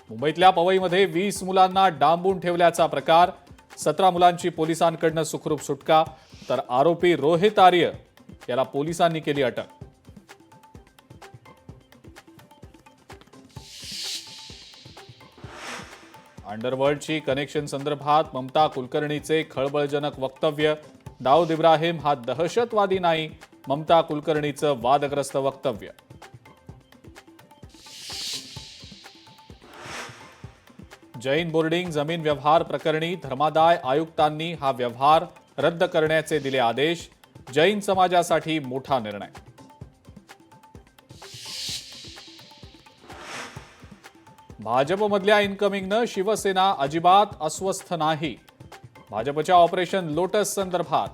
मुंबईतल्या पवईमध्ये 20 मुलांना डांबून ठेवल्याचा प्रकार, 17 मुलांची पोलिसांकडून सुखरूप सुटका, तर आरोपी रोहित आर्य याला पोलिसांनी केली अटक. अंडरवर्ल्डची कनेक्शन संदर्भात ममता कुलकर्णीचे खळबळजनक वक्तव्य. दाऊद इब्राहिम हा दहशतवादी नाही, ममता कुलकर्णीचं वादग्रस्त वक्तव्य. जैन बोर्डिंग जमीन व्यवहार प्रकरणी धर्मादाय आयुक्तांनी हा व्यवहार रद्द करण्याचे दिले आदेश. जैन समाजासाठी मोठा निर्णय. भाजपमधल्या इनकमिंगनं शिवसेना अजिबात अस्वस्थ नाही. भाजपच्या ऑपरेशन लोटस संदर्भात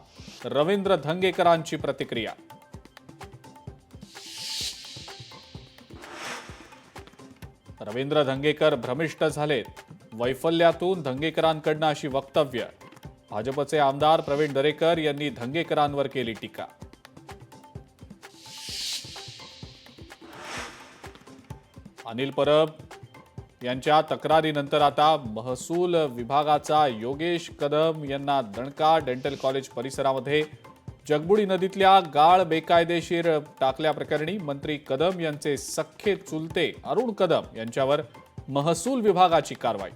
रवींद्र धंगेकरांची प्रतिक्रिया. रवींद्र धंगेकर भ्रमिष्ट झालेत, वैफल्यातून धंगेकरांकडनं अशी वक्तव्य. भाजपचे आमदार प्रवीण दरेकर यांनी धंगेकरांवर केली टीका. अनिल परब यांच्या तक्रारीनंतर आता महसूल विभागाचा योगेश कदम यांना दणका. डेंटल कॉलेज परिसरामध्ये जगबुडी नदीतल्या गाळ बेकायदेशीर टाकल्याप्रकरणी मंत्री कदम यांचे सख्खे चुलते अरुण कदम यांच्यावर महसूल विभागाची कारवाई.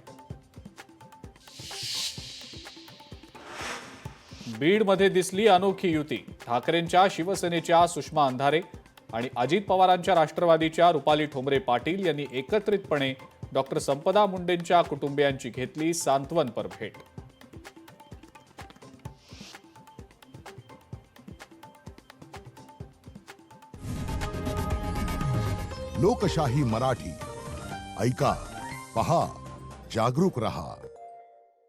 बीडमध्ये दिसली अनोखी युती. ठाकरेंच्या शिवसेनेच्या सुषमा अंधारे आणि अजित पवारांच्या राष्ट्रवादीच्या रुपाली ठोंबरे पाटील यांनी एकत्रितपणे डॉक्टर संपदा मुंडेंच्या कुटुंबियांची घेतली सांत्वनपर भेट. लोकशाही मराठी ऐका, पहा, जागरूक रहा.